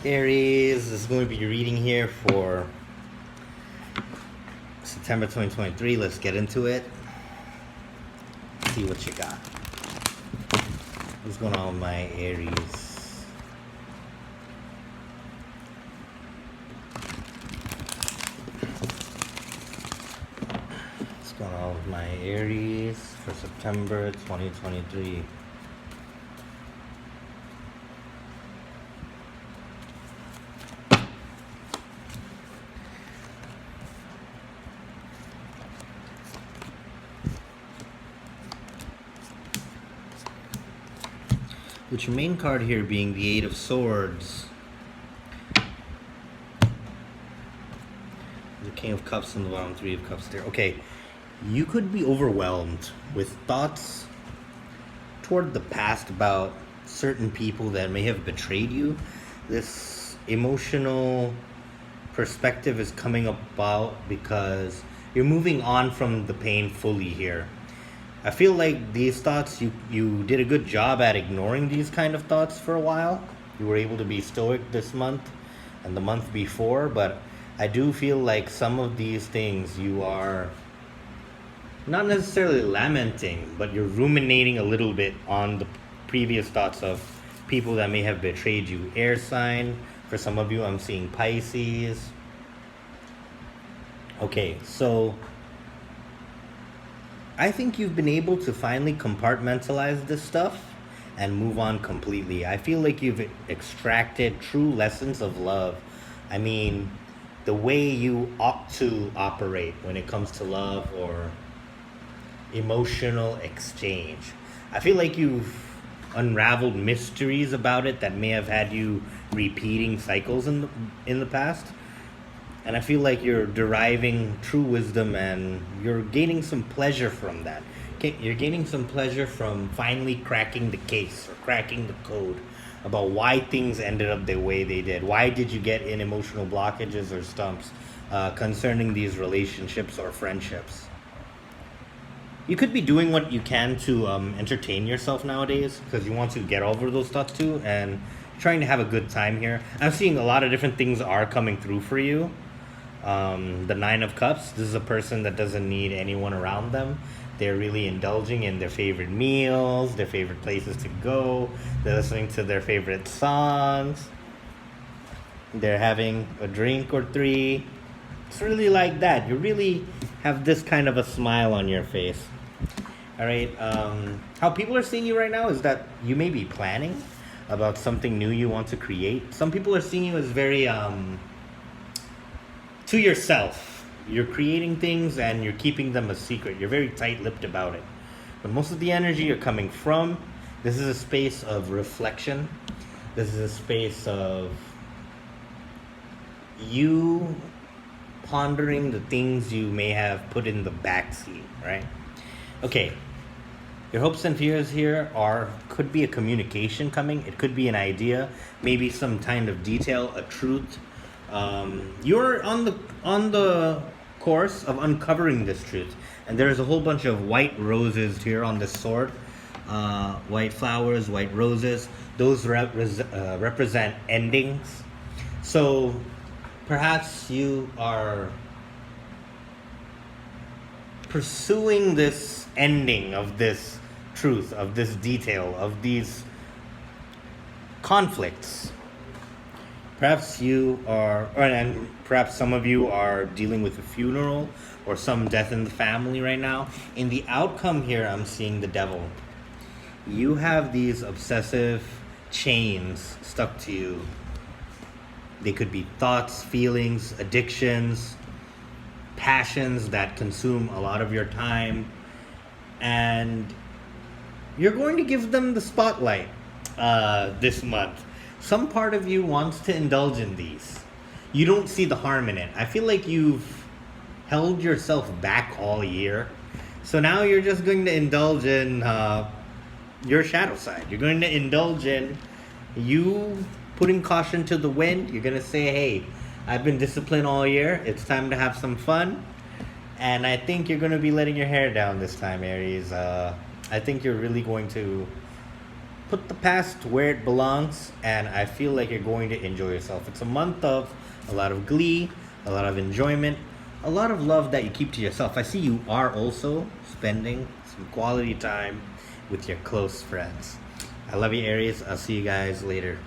Aries is going to be reading here for September 2023. Let's get into it. See what you got. What's going on with my Aries? What's going on with my Aries for September 2023? With your main card here being the Eight of Swords, the King of Cups on the bottom, Three of Cups there. Okay, you could be overwhelmed with thoughts toward the past about certain people that may have betrayed you. This emotional perspective is coming about because you're moving on from the pain fully here. I feel like these thoughts, you did a good job at ignoring these kind of thoughts for a while. You were able to be stoic this month and the month before, but I do feel like some of these things you are not necessarily lamenting, but you're ruminating a little bit on the previous thoughts of people that may have betrayed you. Air sign, for some of you, I'm seeing Pisces. Okay, so I think you've been able to finally compartmentalize this stuff and move on completely. I feel like you've extracted true lessons of love. I mean, the way you ought to operate when it comes to love or emotional exchange. I feel like you've unraveled mysteries about it that may have had you repeating cycles in the past. And I feel like you're deriving true wisdom and you're gaining some pleasure from that. You're gaining some pleasure from finally cracking the case or cracking the code about why things ended up the way they did. Why did you get in emotional blockages or stumps concerning these relationships or friendships? You could be doing what you can to entertain yourself nowadays because you want to get over those thoughts too and trying to have a good time here. I'm seeing a lot of different things are coming through for you. The Nine of Cups, this is a person that doesn't need anyone around them. They're really indulging in their favorite meals, their favorite places to go. They're listening to their favorite songs. They're having a drink or three. It's really like that. You really have this kind of a smile on your face. All right. How people are seeing you right now is that you may be planning about something new you want to create. Some people are seeing you as very to yourself. You're creating things and you're keeping them a secret. You're very tight-lipped about it. But most of the energy you're coming from, this is a space of reflection. This is a space of you pondering the things you may have put in the backseat, right? Okay. Your hopes and fears here could be a communication coming. It could be an idea, maybe some kind of detail, a truth. You're on the course of uncovering this truth, and there's a whole bunch of white roses here on this sword. White flowers, white roses. Those represent endings. So perhaps you are pursuing this ending of this truth, of this detail, of these conflicts. Perhaps you are, and perhaps some of you are dealing with a funeral or some death in the family right now. In the outcome here, I'm seeing the devil. You have these obsessive chains stuck to you. They could be thoughts, feelings, addictions, passions that consume a lot of your time. And you're going to give them the spotlight this month. Some part of you wants to indulge in these. You don't see the harm in it. I feel like you've held yourself back all year. So now you're just going to indulge in your shadow side. You're going to indulge in you putting caution to the wind. You're going to say, hey, I've been disciplined all year. It's time to have some fun. And I think you're going to be letting your hair down this time, Aries. I think you're really going to put the past where it belongs, and I feel like you're going to enjoy yourself. It's a month of a lot of glee, a lot of enjoyment, a lot of love that you keep to yourself. I see you are also spending some quality time with your close friends. I love you, Aries. I'll see you guys later.